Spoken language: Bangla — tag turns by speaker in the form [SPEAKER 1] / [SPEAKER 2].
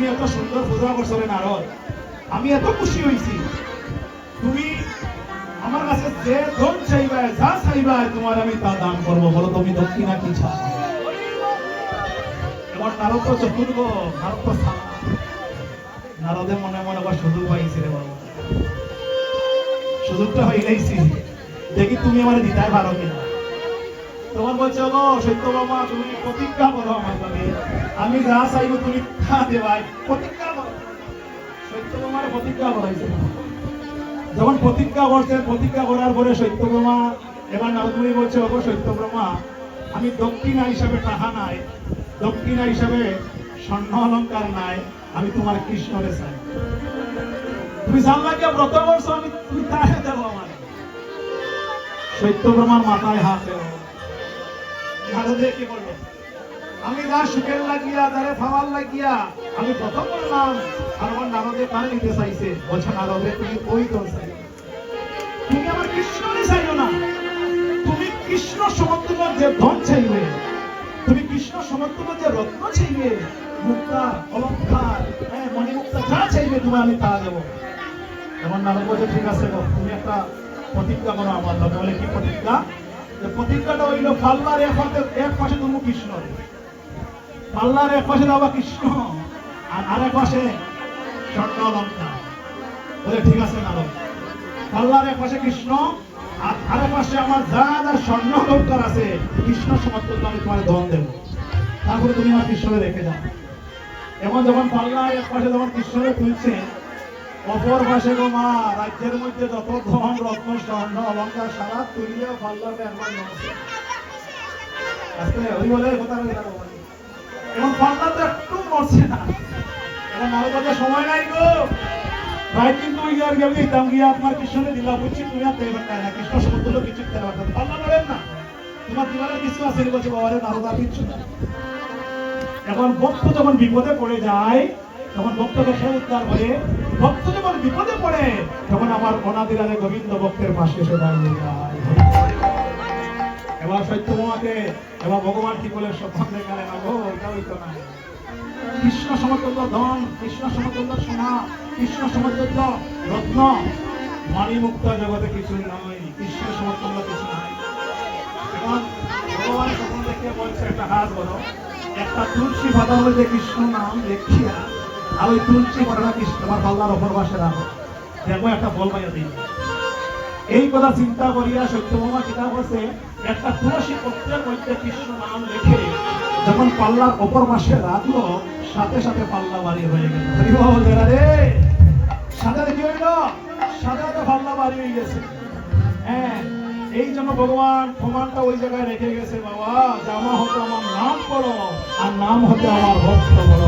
[SPEAKER 1] তুমি এত সুন্দর পূজা করছো রে নারদ, আমি এত খুশি হয়েছি। তুমি আমার কাছে যে ধন চাইবে, যা চাইবে তোমার আমি তা দান করবো। বলো তুমি দক্ষিণা কি চাও? এবার নারদ তো চতুর্গ, নারদ তো সালা। নারদে মনে মনে আবার সুযোগ পাইছি রে বাবা, সুযোগটা হয়ে গেছি, দেখি তুমি আমার দিদায় ভালো কিনা। তোমার বলছে গো সত্যভামা, তুমি প্রতিজ্ঞা করো আমার কাছে, আমি যা চাইবো তুমি তা দেবাই, প্রতিজ্ঞা করো। সত্যভামার প্রতিজ্ঞা করাইছে। যখন প্রতিজ্ঞা করছে, প্রতিজ্ঞা করার পরে সত্যভামা এবার নারদমুনি বলছে ওগো সত্যভামা, আমি দক্ষিণা হিসাবে টাকা নাই, দক্ষিণা হিসাবে স্বর্ণ অলঙ্কার নাই, আমি তোমার কৃষ্ণরে চাই। তুমি জানলা কি ব্রত করছো, আমি তুমি তাহে দেবো আমার। সত্যভামার মাথায় হাত দেব। নারদে কি বললো, আমি যা সুখের লাগিয়া, যারে খাওয়ার লাগিয়া আমি ব্রত করলাম। আর আমার নারদে কানে নিতে চাইছে, বলছে নারদে তুমি ওই দল চাই, তুমি আমার কৃষ্ণরে চাইও না। তুমি কৃষ্ণ সমতুল্য যে ধন চাইবে, তুমি কৃষ্ণ সমতুল্য যে রত্ন চাইবে, মুক্তা অলঙ্কার, মণিমুক্তা যা চাইবে তোমার আমি তা দেবো। এমন নারদ বলছে ঠিক আছে গো, তুমি একটা প্রতিজ্ঞা করো আমার লগে। বলে কি প্রতিজ্ঞা? যে প্রতিজ্ঞাটা হইল পাল্লার এক পাশে তুমি কৃষ্ণ, পাল্লার এক পাশে বাবা কৃষ্ণ, আর আরেক পাশে স্বর্ণ অলঙ্কার। বলে ঠিক আছে নারদ, পাল্লার এক পাশে কৃষ্ণ আর আরেক পাশে আমার যা যা স্বর্ণ অলঙ্কার আছে, কৃষ্ণ সমতুল্য আমি তোমার ধন দেবো। তারপরে তুমি আমার কৃষ্ণরে রেখে যাও। এখন যখন পাল্লার এক পাশে যখন কৃষ্ণরে তুলছে, অপর পাশে গো মা, রাজ্যের মধ্যে যত ধন রত্ন স্বর্ণ অলঙ্কার সারা তুলিয়ে পাল্লাতে একবার নমস্কার। ওই বলে কথা এবং পাল্লা তো একটু মরছে না। এখন নারদ সময় নাই গো ভাই, কিন্তু ওই আর গেলে দাম গিয়ে আপনার কৃষ্ণকে দিলা, বুঝছি তুমি আর দেবেন না, কৃষ্ণ সমতুল্য কিছু দিতে পারবেন, পাল্লা করেন না, তোমার দিবারে কিছু আছে বলছে বাবারে নারদ আর কিচ্ছু না। এখন ভক্ত যখন বিপদে পড়ে যায়, তখন ভক্তকে সে উদ্ধার করে। ভক্ত যখন বিপদে পড়ে, তখন আমার অনাদিরাজে গোবিন্দ ভক্তের পাশে এসে দাঁড়িয়ে যায়। এবার সত্যভামাকে এবার ভগবান কি বলে সত্য দেখালে না গো, এটা হইতো না। কৃষ্ণ সমতুল্য ধন, কৃষ্ণ সমতুল্য সোনা, কৃষ্ণ সমতুল্য রত্ন, মণিমুক্ত জগতে কিছুই নয়, কৃষ্ণ সমতুল্য কিছু নাই। এখন ভগবান তখন দেখে বলছে একটা হাত বলো, একটা তুলসী পাতার মধ্যে কৃষ্ণ নাম দেখিয়া, আর ওই তুলসী পাতাটা কৃষ্ণ আমার পাল্লার অপর পাশে রাখো, দেখো একটা বল পাইয়া দিই। এই কথা চিন্তা করিয়া সত্যভামা কিতা করছে, একটা তুলসী পত্রের মধ্যে কৃষ্ণ নাম লিখে যখন পাল্লার অপর পাশে রাখলো, সাথে সাথে পাল্লা বাড়ি হয়ে গেল। রে সাথে কি হইল? সাথে সাথে পাল্লা বাড়ি হয়ে গেছে। হ্যাঁ, এই জন্য ভগবান প্রমাণটা ওই জায়গায় রেখে গেছে, বাবা জামা হতে আমার নাম করো আর নাম হতে আমার ভক্ত বড়।